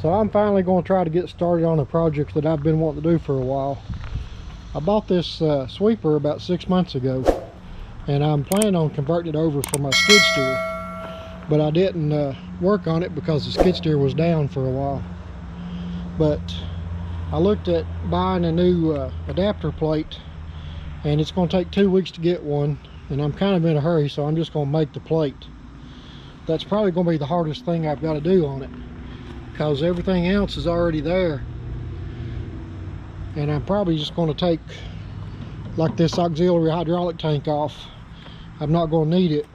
So I'm finally going to try to get started on a project that I've been wanting to do for a while. I bought this sweeper about 6 months ago, and I'm planning on converting it over for my skid steer, but I didn't work on it because the skid steer was down for a while. But I looked at buying a new adapter plate, and it's going to take 2 weeks to get one, and I'm kind of in a hurry, so I'm just going to make the plate. That's probably going to be the hardest thing I've got to do on it, because everything else is already there. And I'm probably just going to take like this auxiliary hydraulic tank off. I'm not going to need it.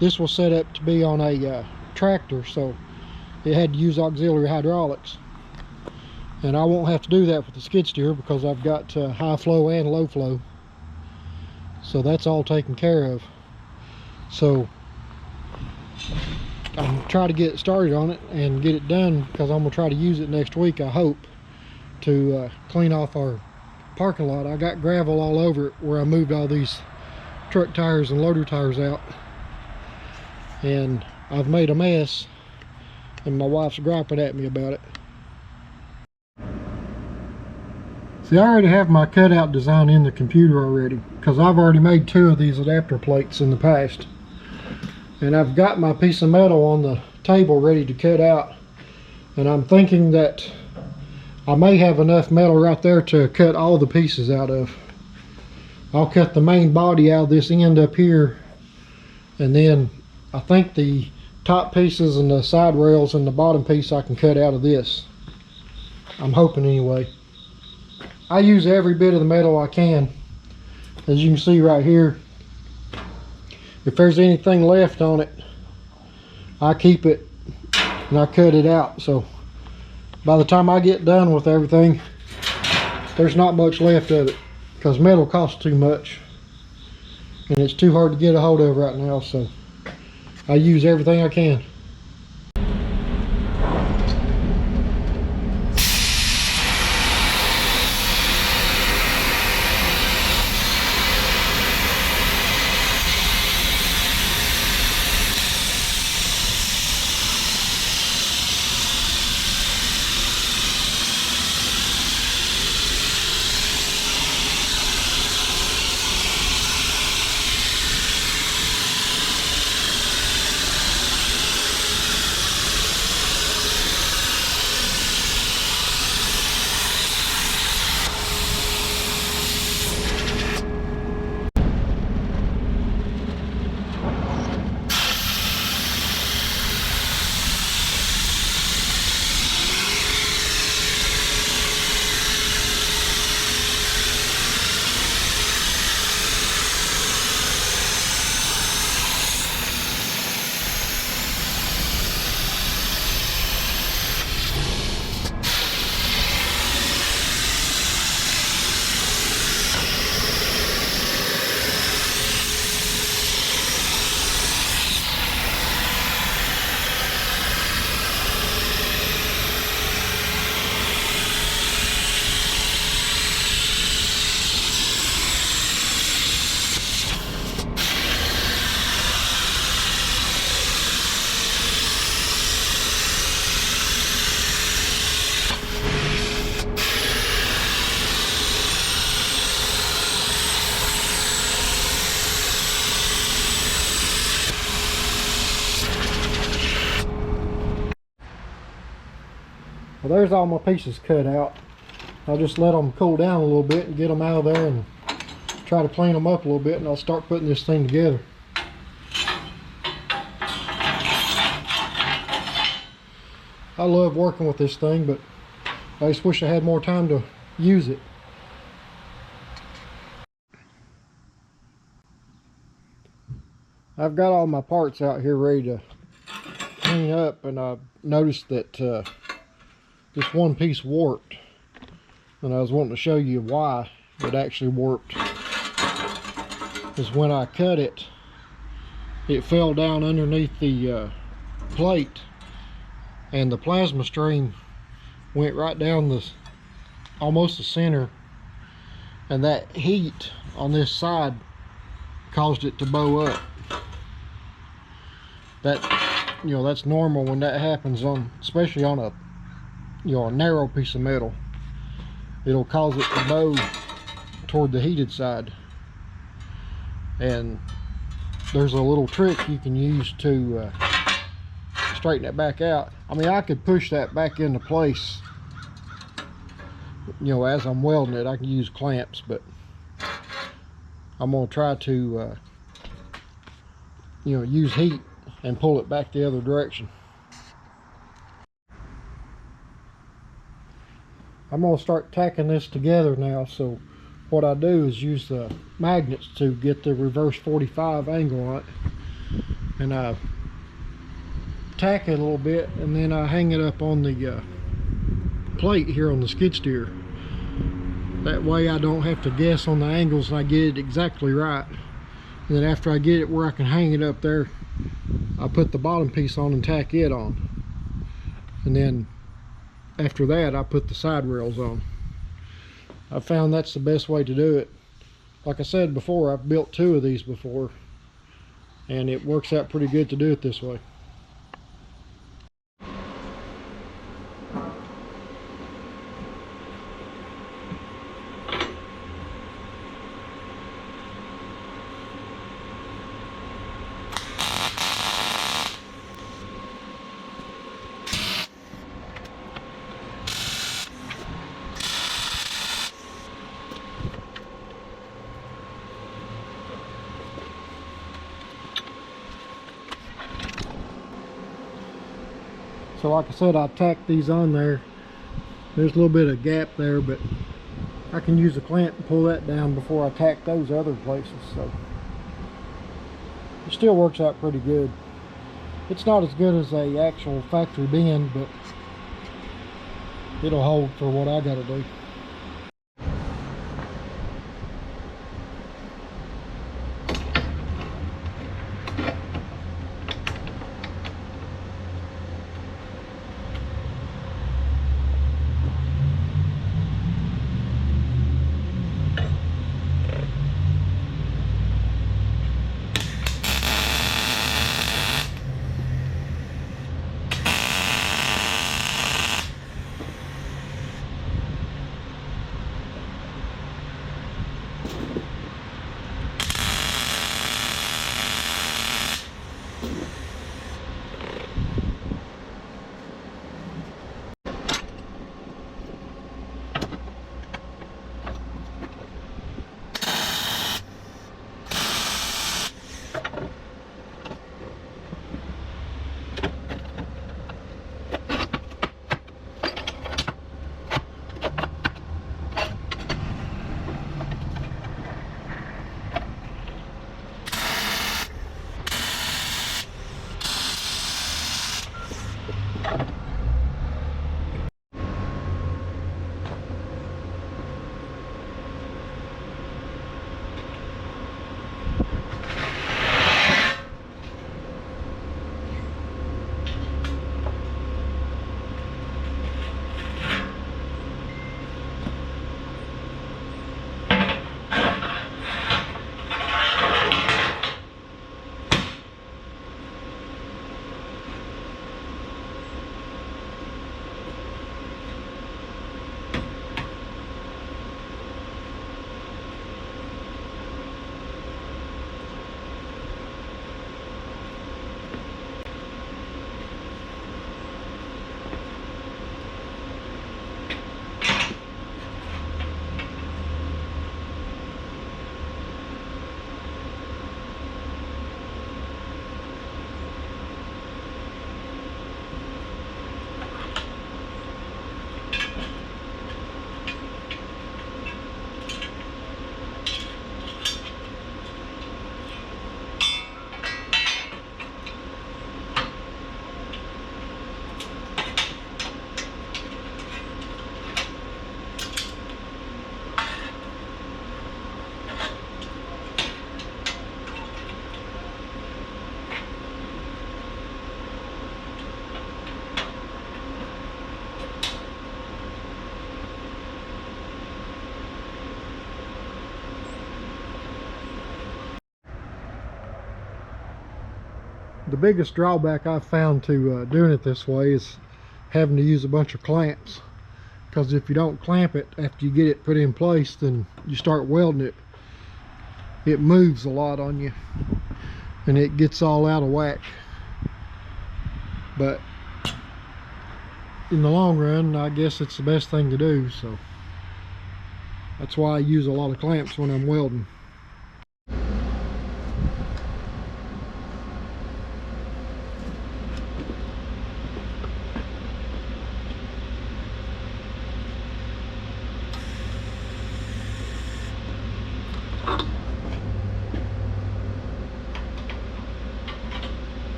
This was set up to be on a tractor, so it had to use auxiliary hydraulics, and I won't have to do that with the skid steer because I've got high flow and low flow, so that's all taken care of. So I'm trying to get started on it and get it done, because I'm going to try to use it next week, I hope, to clean off our parking lot. I got gravel all over it where I moved all these truck tires and loader tires out, and I've made a mess, and my wife's griping at me about it. See, I already have my cutout design in the computer already, because I've already made 2 of these adapter plates in the past, and I've got my piece of metal on the table ready to cut out, and I'm thinking that I may have enough metal right there to cut all the pieces out of. I'll cut the main body out of this end up here, and then I think the top pieces and the side rails and the bottom piece I can cut out of this. I'm hoping anyway. I use every bit of the metal I can. As you can see right here, if there's anything left on it, I keep it and I cut it out. So by the time I get done with everything, there's not much left of it, because metal costs too much and it's too hard to get a hold of right now, so I use everything I can. Well, there's all my pieces cut out. I'll just let them cool down a little bit and get them out of there and try to clean them up a little bit, and I'll start putting this thing together. I love working with this thing, but I just wish I had more time to use it. I've got all my parts out here ready to clean up, and I've noticed that this one piece warped, and I was wanting to show you why it actually warped. Because when I cut it, it fell down underneath the plate, and the plasma stream went right down almost the center, and that heat on this side caused it to bow up. That, you know, that's normal when that happens, especially on a a narrow piece of metal, it'll cause it to bow toward the heated side. And there's a little trick you can use to straighten it back out. I mean, I could push that back into place, as I'm welding it. I can use clamps, but I'm going to try to use heat and pull it back the other direction. I'm going to start tacking this together now. So what I do is use the magnets to get the reverse 45 angle on it, and I tack it a little bit, and then I hang it up on the plate here on the skid steer. That way I don't have to guess on the angles, and I get it exactly right. And then after I get it where I can hang it up there, I put the bottom piece on and tack it on. And then after that, I put the side rails on. I found that's the best way to do it. Like I said before, I've built 2 of these before, and it works out pretty good to do it this way. So like I said, I tacked these on there. There's a little bit of gap there, but I can use a clamp and pull that down before I tack those other places. So it still works out pretty good. It's not as good as a actual factory bend, but it'll hold for what I gotta do. The biggest drawback I've found to doing it this way is having to use a bunch of clamps, because if you don't clamp it after you get it put in place, then you start welding it, it moves a lot on you and it gets all out of whack. But in the long run, I guess it's the best thing to do, so that's why I use a lot of clamps when I'm welding.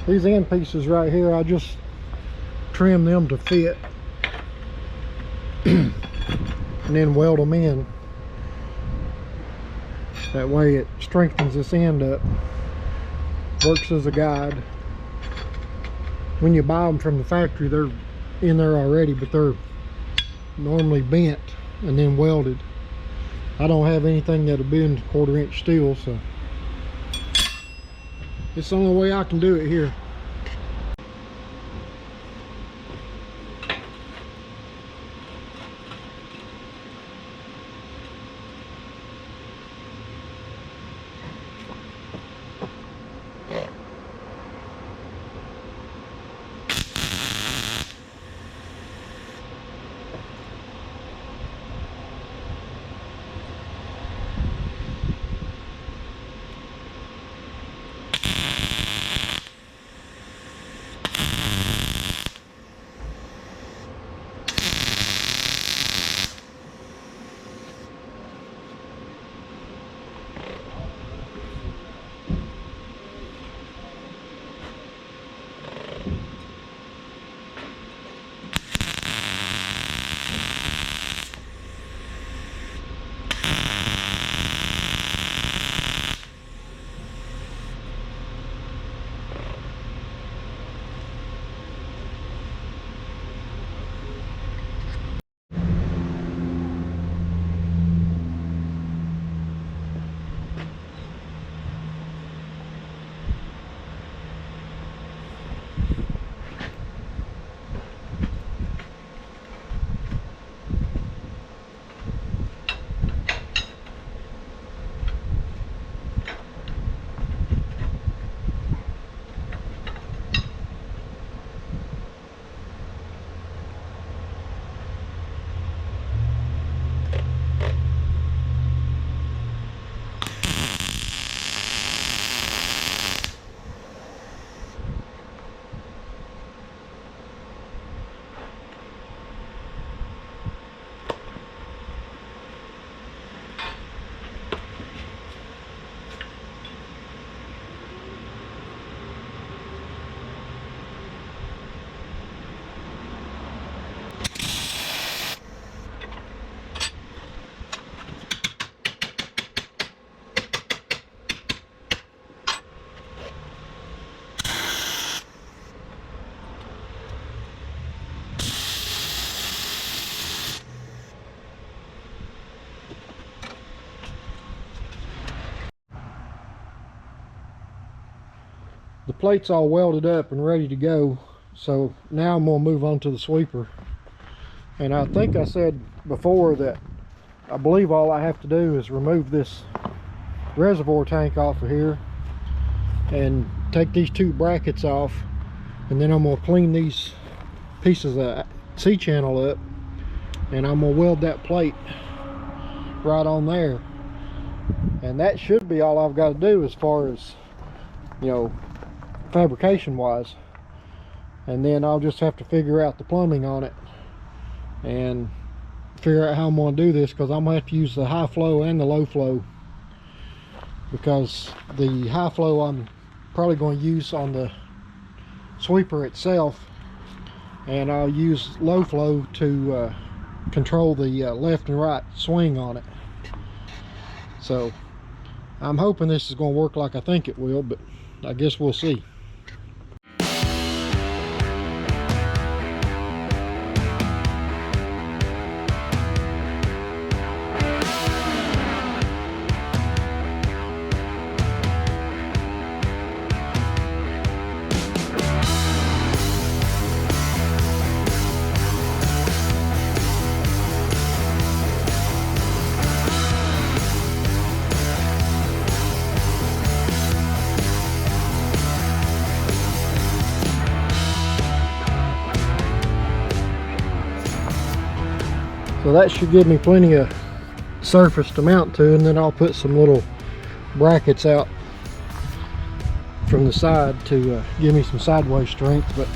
These end pieces right here, I just trim them to fit and then weld them in. That way it strengthens this end up, works as a guide. When you buy them from the factory, they're in there already, but they're normally bent and then welded. I don't have anything that'll bend 1/4 inch steel, so it's the only way I can do it here. plates all welded up and ready to go. So now I'm going to move on to the sweeper. And I think I said before that I believe all I have to do is remove this reservoir tank off of here and take these two brackets off, and then I'm going to clean these pieces of C-channel up, and I'm going to weld that plate right on there. And that should be all I've got to do as far as, you know, fabrication wise. And then I'll just have to figure out the plumbing on it and figure out how I'm going to do this, because I'm going to have to use the high flow and the low flow, because the high flow I'm probably going to use on the sweeper itself, and I'll use low flow to control the left and right swing on it. So I'm hoping this is going to work like I think it will, but I guess we'll see. So that should give me plenty of surface to mount to, and then I'll put some little brackets out from the side to give me some sideways strength, but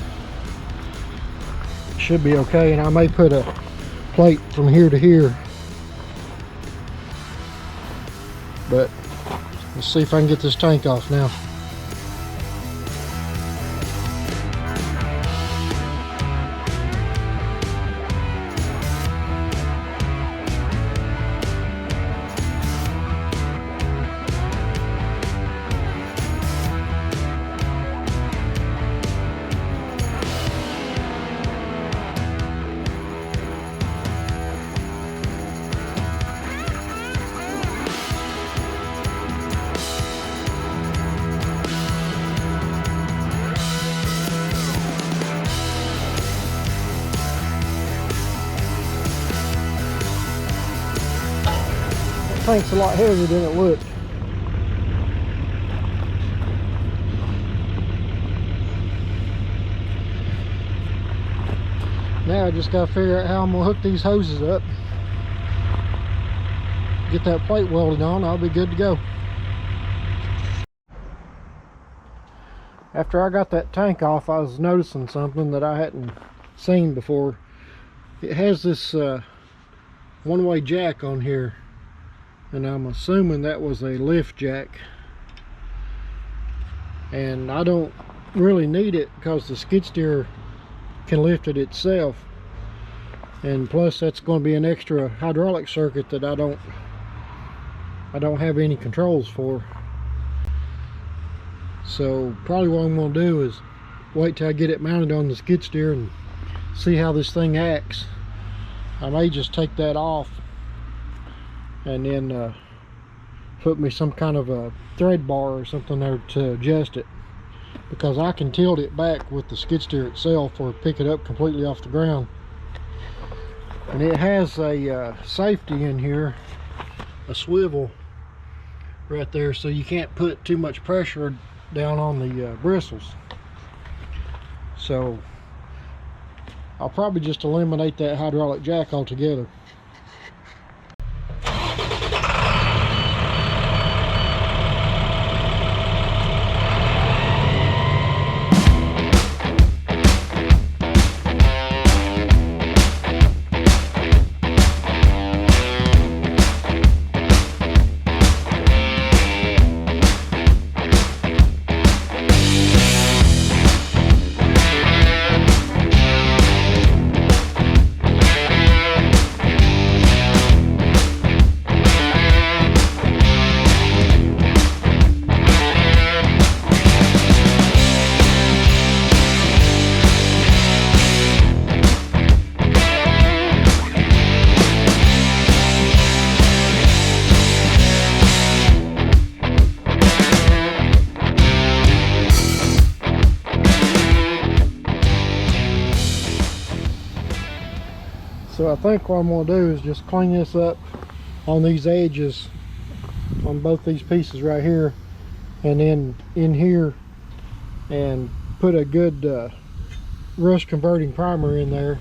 it should be okay. And I may put a plate from here to here, but let's see if I can get this tank off now. Tank's a lot heavier than it looked. Now I just gotta figure out how I'm gonna hook these hoses up, get that plate welded on. I'll be good to go. After I got that tank off, I was noticing something that I hadn't seen before. It has this one-way jack on here, and I'm assuming that was a lift jack, and I don't really need it because the skid steer can lift it itself, and plus that's going to be an extra hydraulic circuit that I don't have any controls for. So probably what I'm going to do is wait till I get it mounted on the skid steer and see how this thing acts. I may just take that off and then put me some kind of a thread bar or something there to adjust it, because I can tilt it back with the skid steer itself or pick it up completely off the ground. And it has a safety in here, a swivel right there, so you can't put too much pressure down on the bristles. So I'll probably just eliminate that hydraulic jack altogether. So I think what I'm going to do is just clean this up on these edges on both these pieces right here, and then in here, and put a good rust converting primer in there,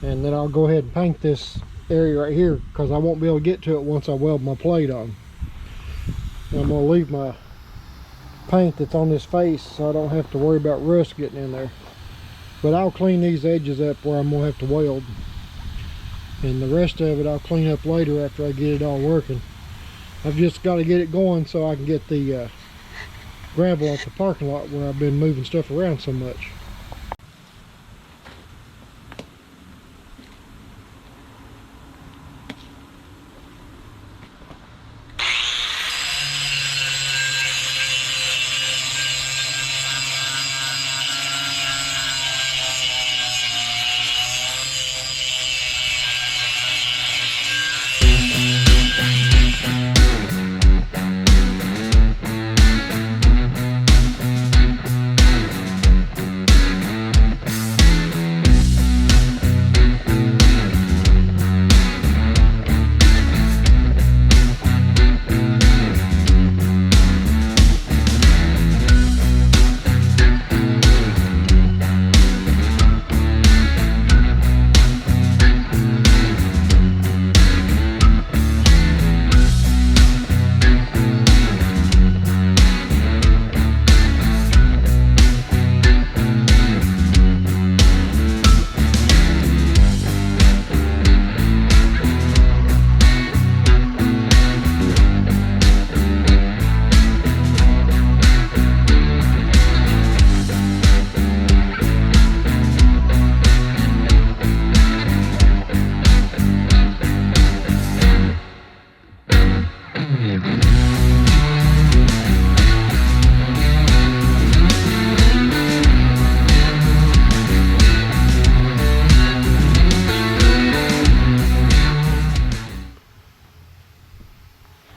and then I'll go ahead and paint this area right here because I won't be able to get to it once I weld my plate on. And I'm going to leave my paint that's on this face so I don't have to worry about rust getting in there. But I'll clean these edges up where I'm going to have to weld, and the rest of it I'll clean up later after I get it all working. I've just got to get it going so I can get the gravel off the parking lot where I've been moving stuff around so much.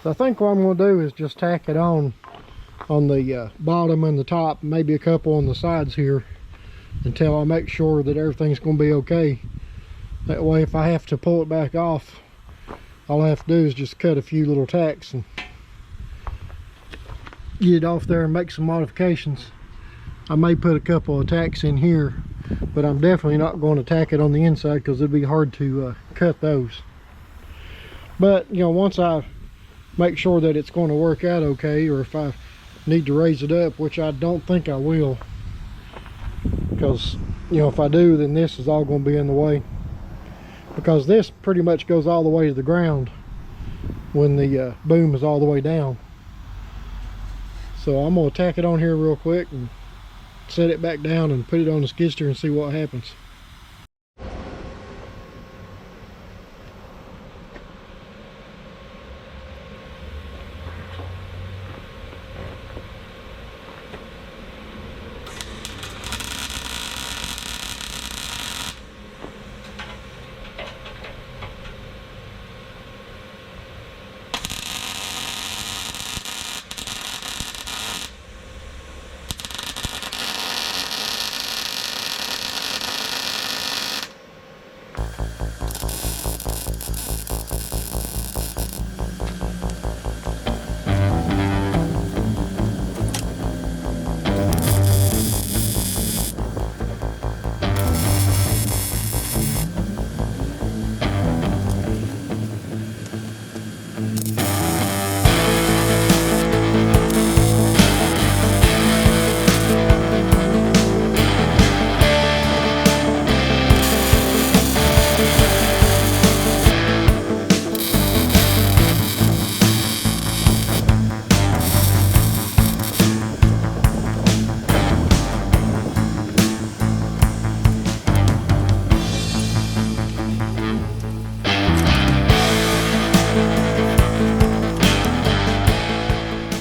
So I think what I'm going to do is just tack it on the bottom and the top, maybe a couple on the sides here, until I make sure that everything's going to be okay. That way if I have to pull it back off, all I have to do is just cut a few little tacks and get it off there and make some modifications. I may put a couple of tacks in here, but I'm definitely not going to tack it on the inside because it'd be hard to cut those. But you know, once I make sure that it's going to work out okay, or if I need to raise it up, which I don't think I will, because you know, if I do, then this is all going to be in the way, because this pretty much goes all the way to the ground when the boom is all the way down. So I'm going to tack it on here real quick and set it back down and put it on the skid steer and see what happens.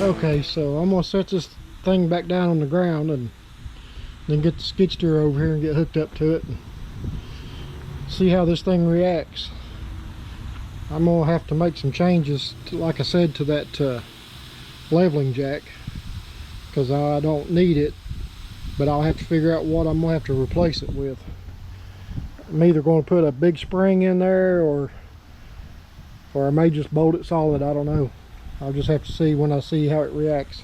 Okay, so I'm gonna set this thing back down on the ground and then get the skid steer over here and get hooked up to it and see how this thing reacts. I'm gonna have to make some changes to, like I said, to that leveling jack, because I don't need it, but I'll have to figure out what I'm gonna have to replace it with. I'm either going to put a big spring in there, or I may just bolt it solid. I don't know. I'll just have to see when I see how it reacts.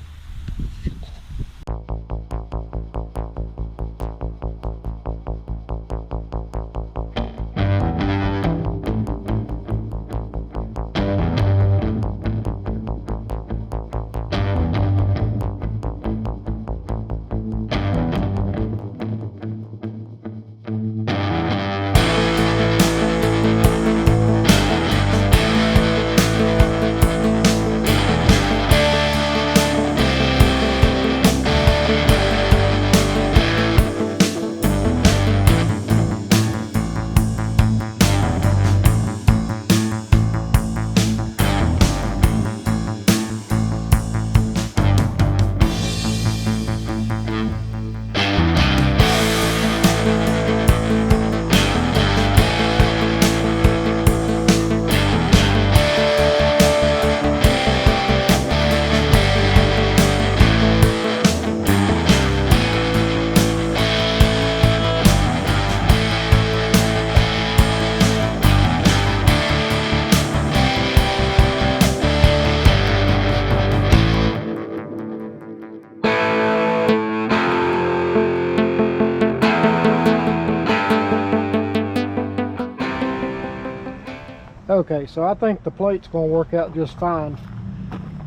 Okay, so I think the plate's going to work out just fine,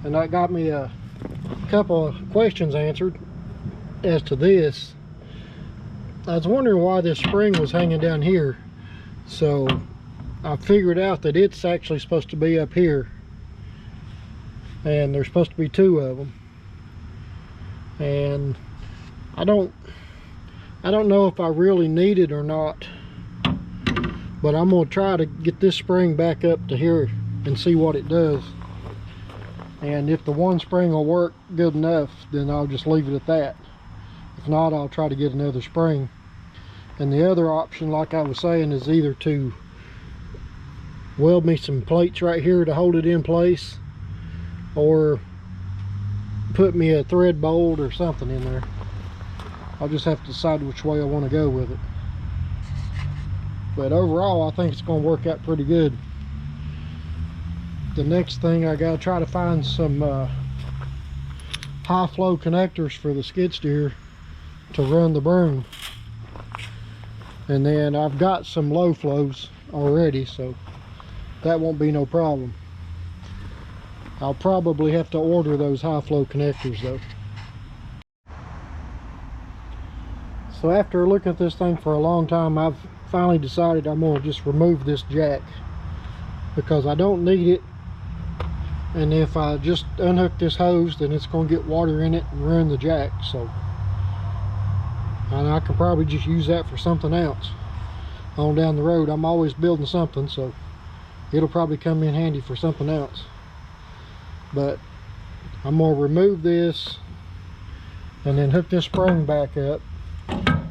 and that got me a couple of questions answered as to this. I was wondering why this spring was hanging down here, so I figured out that it's actually supposed to be up here, and there's supposed to be two of them. And I don't know if I really need it or not, but I'm going to try to get this spring back up to here and see what it does. And if the one spring will work good enough, then I'll just leave it at that. If not, I'll try to get another spring. And the other option, like I was saying, is either to weld me some plates right here to hold it in place, or put me a thread bolt or something in there. I'll just have to decide which way I want to go with it. But overall, I think it's going to work out pretty good. The next thing, I got to try to find some high flow connectors for the skid steer to run the broom. And then I've got some low flows already, so that won't be no problem. I'll probably have to order those high flow connectors though. So after looking at this thing for a long time, I've finally decided I'm going to just remove this jack, because I don't need it. And if I just unhook this hose, then it's going to get water in it and ruin the jack. So, and I can probably just use that for something else on down the road. I'm always building something, so it'll probably come in handy for something else. But I'm going to remove this and then hook this spring back up.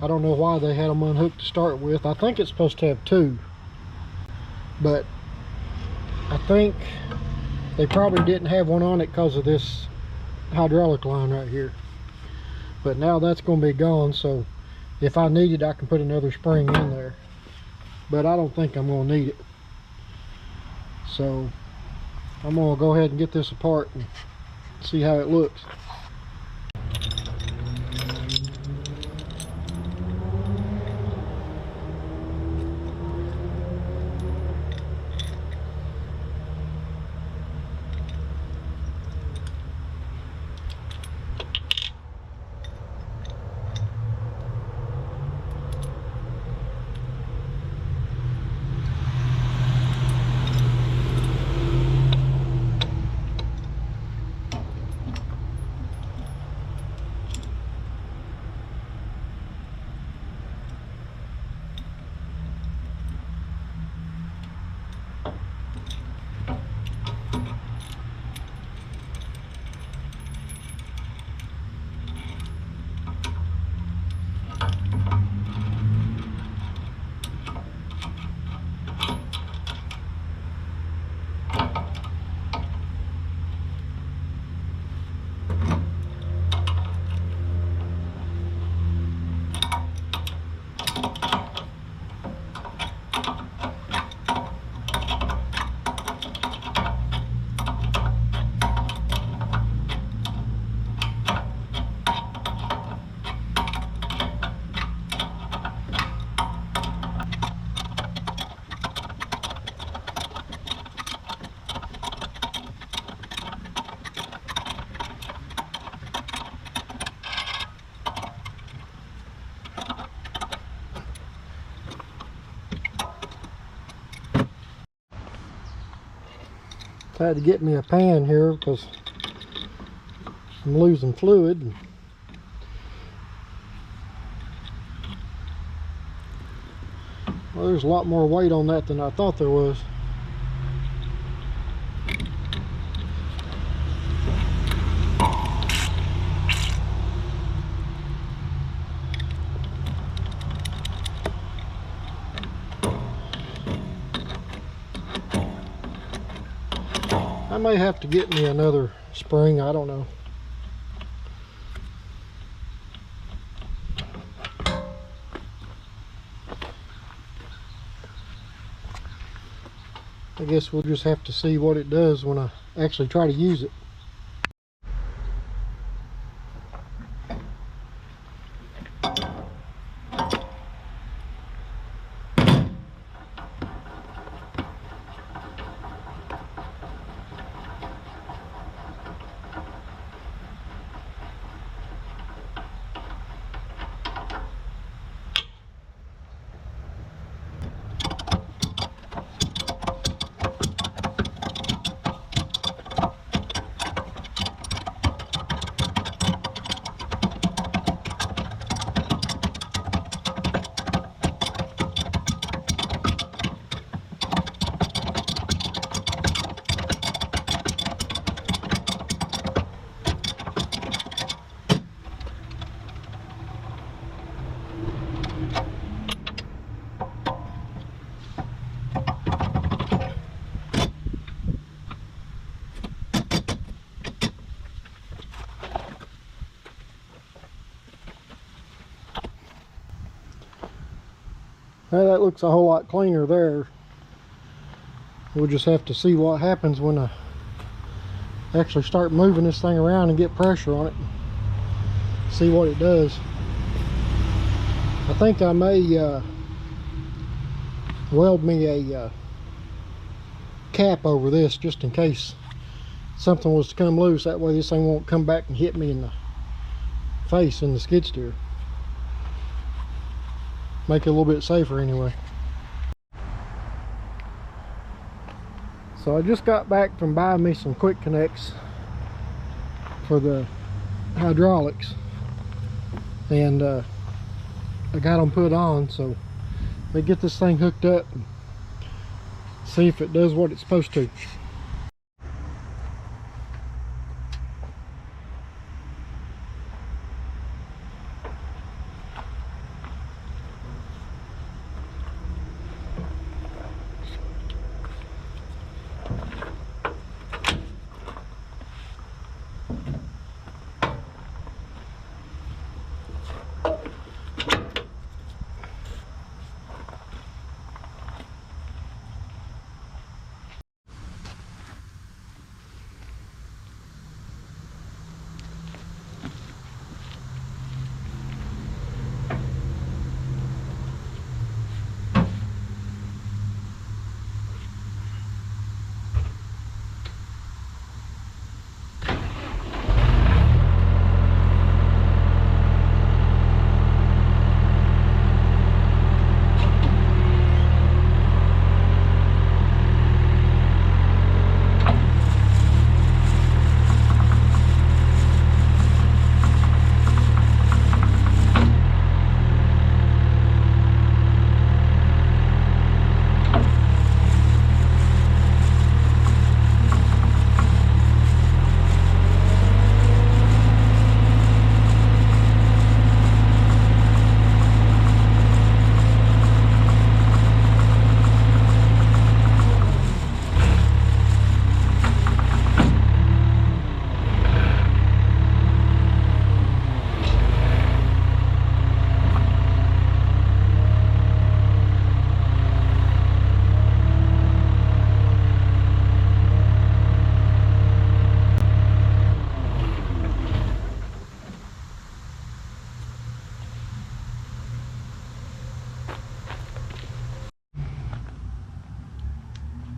I don't know why they had them unhooked to start with. I think it's supposed to have two, but I think they probably didn't have one on it because of this hydraulic line right here. But now that's going to be gone, so if I need it, I can put another spring in there. But I don't think I'm going to need it. So I'm going to go ahead and get this apart and see how it looks. Had to get me a pan here because I'm losing fluid. Well, there's a lot more weight on that than I thought there was. I may have to get me another spring, I don't know. I guess we'll just have to see what it does when I actually try to use it. Now that looks a whole lot cleaner there. We'll just have to see what happens when I actually start moving this thing around and get pressure on it. See what it does. I think I may weld me a cap over this just in case something was to come loose. That way this thing won't come back and hit me in the face in the skid steer. Make it a little bit safer anyway. So I just got back from buying me some quick connects for the hydraulics, and I got them put on, so let me get this thing hooked up and see if it does what it's supposed to.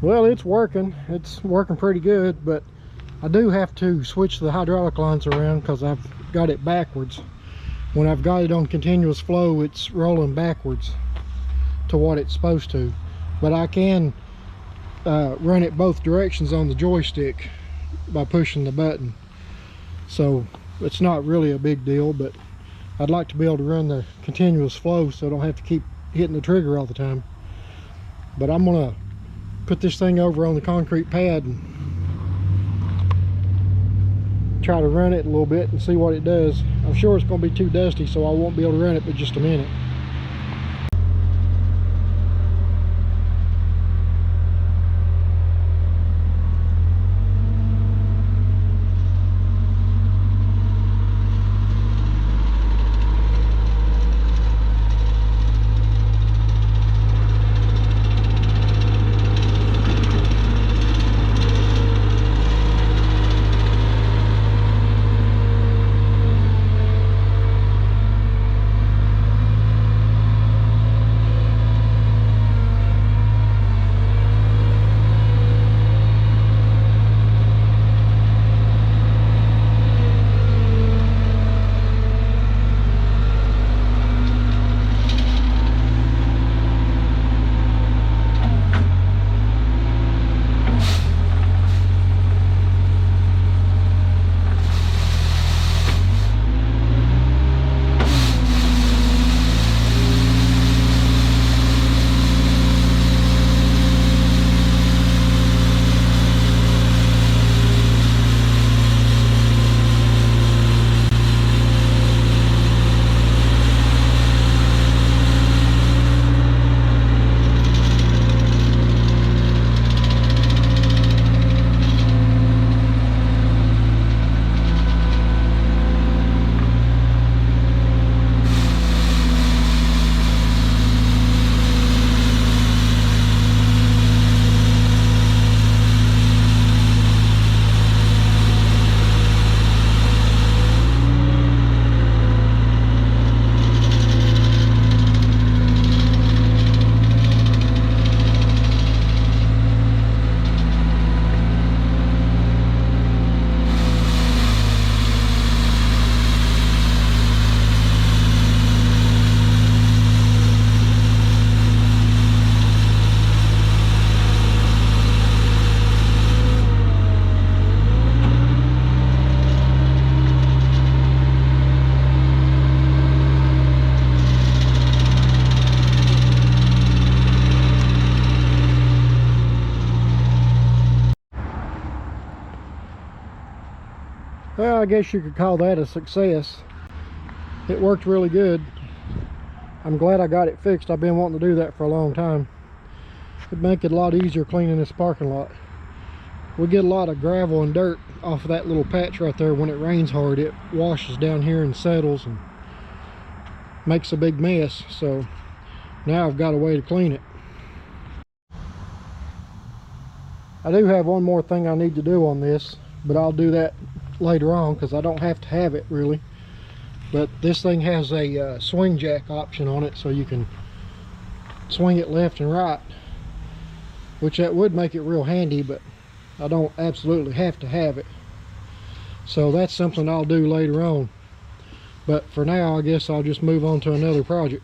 Well, it's working pretty good, but I do have to switch the hydraulic lines around because I've got it backwards. When I've got it on continuous flow, it's rolling backwards to what it's supposed to. But I can run it both directions on the joystick by pushing the button. So it's not really a big deal, but I'd like to be able to run the continuous flow so I don't have to keep hitting the trigger all the time. But I'm gonna put this thing over on the concrete pad and try to run it a little bit and see what it does. I'm sure it's gonna be too dusty, so I won't be able to run it but just a minute. Well, I guess you could call that a success. It worked really good. I'm glad I got it fixed. I've been wanting to do that for a long time. It'd make it a lot easier cleaning this parking lot. We get a lot of gravel and dirt off of that little patch right there. When it rains hard, it washes down here and settles and makes a big mess. So now I've got a way to clean it. I do have one more thing I need to do on this, but I'll do that later on because I don't have to have it really. But this thing has a swing jack option on it, so you can swing it left and right, which that would make it real handy, but I don't absolutely have to have it. So that's something I'll do later on. But for now, I guess I'll just move on to another project.